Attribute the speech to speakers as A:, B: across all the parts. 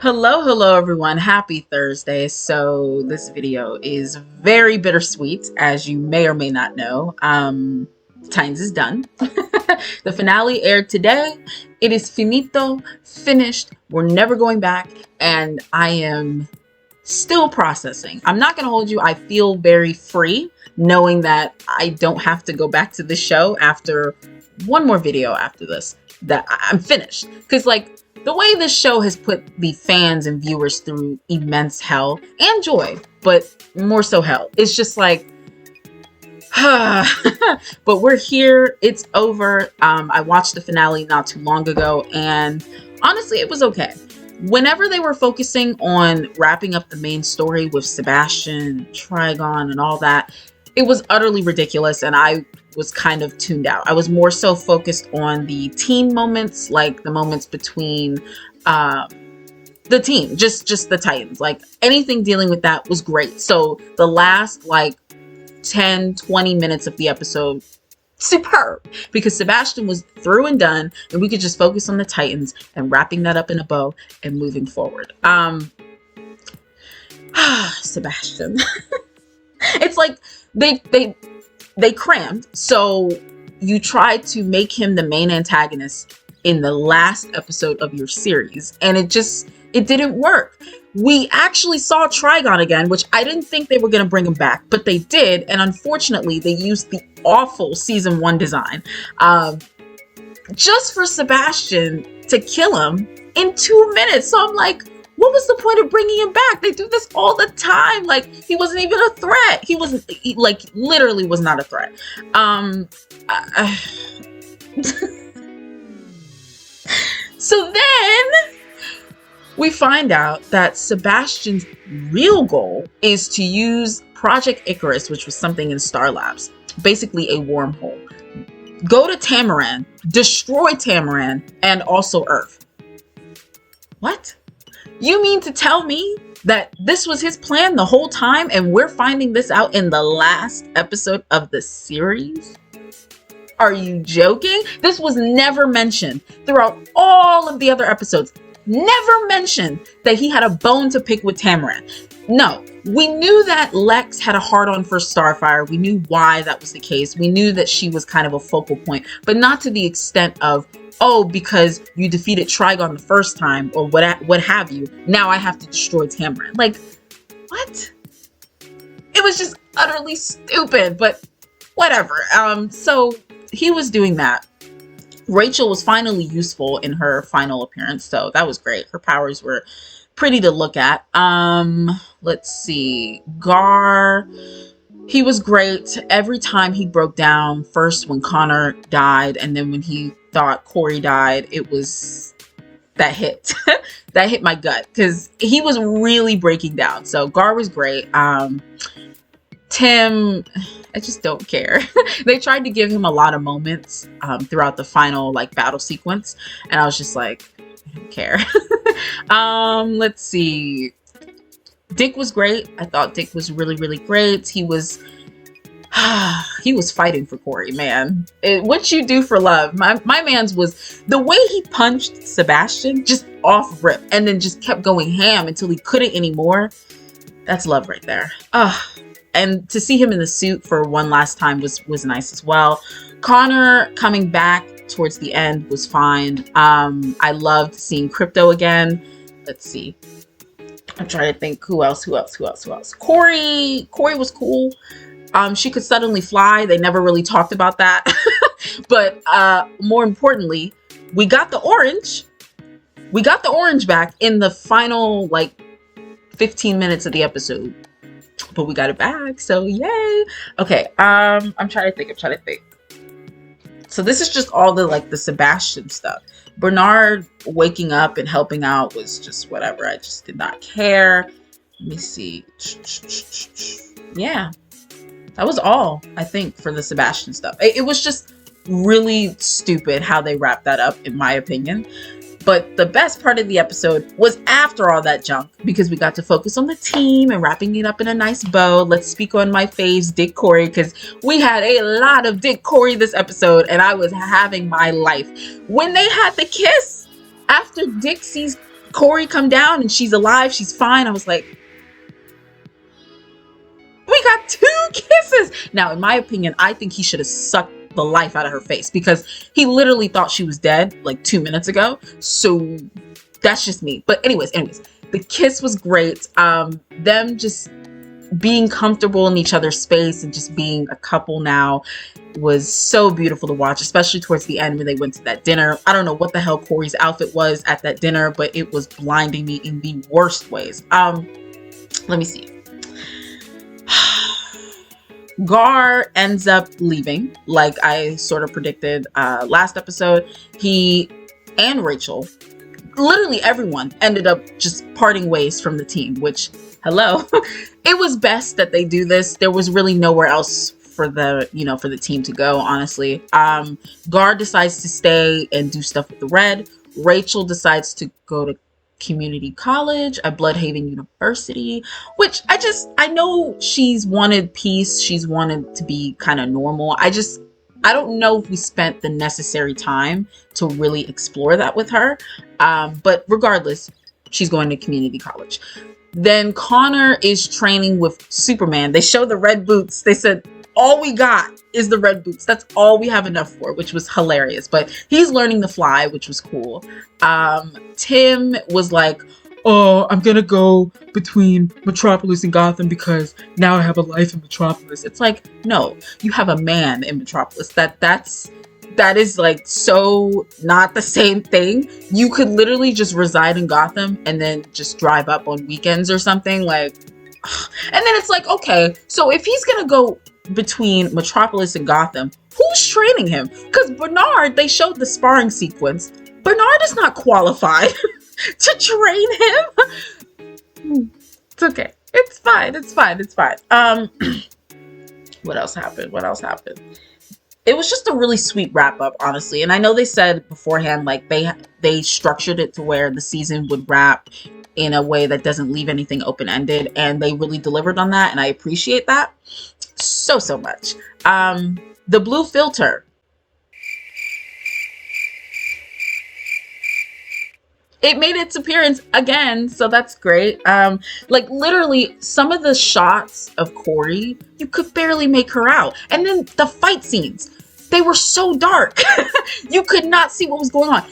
A: Hello everyone. Happy Thursday. So this video is very bittersweet, as you may or may not know. Titans is done. The finale aired today. It is finito, finished. We're never going back, and I am still processing. I'm not gonna hold you. I feel very free knowing that I don't have to go back to the show after one more video after this, that I'm finished. Because the way this show has put the fans and viewers through immense hell and joy, but more so hell. It's just like, but we're here. It's over. I watched the finale not too long ago, and honestly, it was okay. Whenever they were focusing on wrapping up the main story with Sebastian, Trigon, and all that, it was utterly ridiculous, and I was kind of tuned out. I was more so focused on the team moments, like the moments between the team, just the Titans. Like anything dealing with that was great. So the last 10-20 minutes of the episode, superb, because Sebastian was through and done, and we could just focus on the Titans and wrapping that up in a bow and moving forward. Sebastian. It's like they crammed. So you tried to make him the main antagonist in the last episode of your series, and it didn't work. We actually saw Trigon again, which I didn't think they were going to bring him back, but they did. And unfortunately, they used the awful season 1 design just for Sebastian to kill him in 2 minutes. So I'm like, what was the point of bringing him back? They do this all the time. Like, he wasn't even a threat. He wasn't, literally was not a threat. So then we find out that Sebastian's real goal is to use Project Icarus, which was something in Star Labs, basically a wormhole. Go to Tamaran, destroy Tamaran, and also Earth. What? You mean to tell me that this was his plan the whole time, and we're finding this out in the last episode of the series? Are you joking? This was never mentioned throughout all of the other episodes. Never mentioned that he had a bone to pick with Tamaran. No, we knew that Lex had a hard-on for Starfire. We knew why that was the case. We knew that she was kind of a focal point, but not to the extent of, oh, because you defeated Trigon the first time, or what have you, now I have to destroy Tamaran. Like, what? It was just utterly stupid, but whatever. So he was doing that. Rachel was finally useful in her final appearance, so that was great. Her powers were pretty to look at. Let's see. Gar, he was great. Every time he broke down, first when Connor died, and then when he thought Corey died, it was that hit. That hit my gut, because he was really breaking down. So Gar was great. Tim, I just don't care. They tried to give him a lot of moments throughout the final battle sequence, and I was just like, I don't care. Let's see. Dick was great. I thought Dick was really, really great. He was fighting for Corey, man. What you do for love. My man's was the way he punched Sebastian just off rip, and then just kept going ham until he couldn't anymore. That's love right there. And to see him in the suit for one last time was nice as well. Connor coming back towards the end was fine. I loved seeing Crypto again. Let's see. I'm trying to think who else. Corey was cool. She could suddenly fly. They never really talked about that. But more importantly, we got the orange. We got the orange back in the final 15 minutes of the episode. But we got it back, so yay. Okay, I'm trying to think. So this is just all the Sebastian stuff. Bernard waking up and helping out was just whatever. I just did not care. Let me see. Yeah, that was all, I think, for the Sebastian stuff. It was just really stupid how they wrapped that up, in my opinion. But the best part of the episode was after all that junk, because we got to focus on the team and wrapping it up in a nice bow. Let's speak on my faves, Dick Corey, because we had a lot of Dick Corey this episode, and I was having my life. When they had the kiss after Dick sees Corey come down and she's alive, she's fine. I was like, we got 2 kisses. Now, in my opinion, I think he should have sucked the life out of her face because he literally thought she was dead like 2 minutes ago. So that's just me. But anyways, the kiss was great. Them just being comfortable in each other's space and just being a couple now was so beautiful to watch, especially towards the end when they went to that dinner. I don't know what the hell Corey's outfit was at that dinner, but it was blinding me in the worst ways. Let me see. Gar ends up leaving, like I sort of predicted last episode. He and Rachel, literally everyone, ended up just parting ways from the team, which, hello, it was best that they do this. There was really nowhere else for the, for the team to go, honestly. Gar decides to stay and do stuff with the Red. Rachel decides to go to community college at Bloodhaven University, which I know she's wanted peace. She's wanted to be kind of normal. I don't know if we spent the necessary time to really explore that with her. But regardless, she's going to community college. Then Connor is training with Superman. They show the red boots. They said, all we got is the red boots. That's all we have enough for, which was hilarious. But he's learning to fly, which was cool. Tim was like, oh, I'm gonna go between Metropolis and Gotham because now I have a life in Metropolis. It's like, no, you have a man in Metropolis. That is like so not the same thing. You could literally just reside in Gotham and then just drive up on weekends or something, like. And then it's like, okay, so if he's gonna go between Metropolis and Gotham, who's training him? Because Bernard, they showed the sparring sequence. Bernard is not qualified to train him. It's okay. It's fine. What else happened? It was just a really sweet wrap up, honestly. And I know they said beforehand, like they structured it to where the season would wrap in a way that doesn't leave anything open-ended, and they really delivered on that, and I appreciate that so much. The blue filter. It made its appearance again, so that's great. Like literally some of the shots of Corey, you could barely make her out. And then the fight scenes, they were so dark. You could not see what was going on.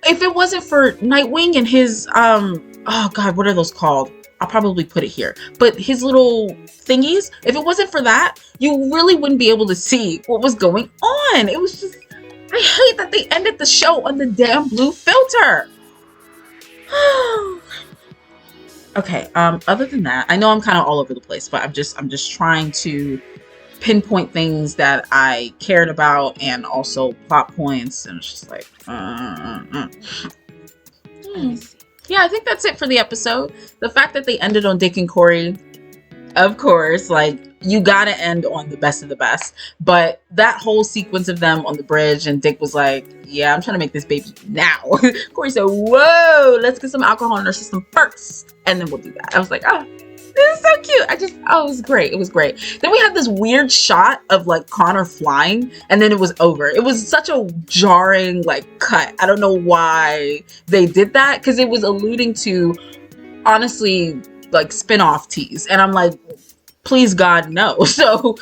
A: If it wasn't for Nightwing and his, oh God, what are those called? I'll probably put it here. But his little thingies, if it wasn't for that, you really wouldn't be able to see what was going on. It was just, I hate that they ended the show on the damn blue filter. Okay, other than that, I know I'm kind of all over the place, but I'm just trying to pinpoint things that I cared about and also plot points, and it's just like, Yeah, I think that's it for the episode. The fact that they ended on Dick and Corey, of course, like, you gotta end on the best of the best. But that whole sequence of them on the bridge and Dick was like, yeah, I'm trying to make this baby now. Corey said, whoa, let's get some alcohol in our system first, and then we'll do that. I was like, oh, this is so cute. It was great. It was great. Then we had this weird shot of like Connor flying, and then it was over. It was such a jarring like cut. I don't know why they did that, because it was alluding to, honestly, like spin-off tease. And I'm like, please God, no. So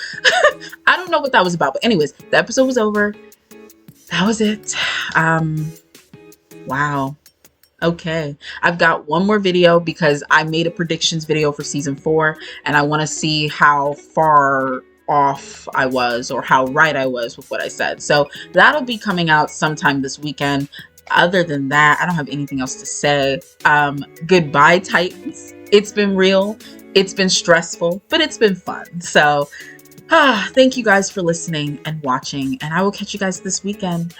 A: I don't know what that was about. But anyways, the episode was over. That was it. Wow. Okay, I've got one more video because I made a predictions video for season 4, and I want to see how far off I was or how right I was with what I said. So that'll be coming out sometime this weekend. Other than that, I don't have anything else to say. Goodbye, Titans. It's been real. It's been stressful, but it's been fun. So thank you guys for listening and watching, and I will catch you guys this weekend.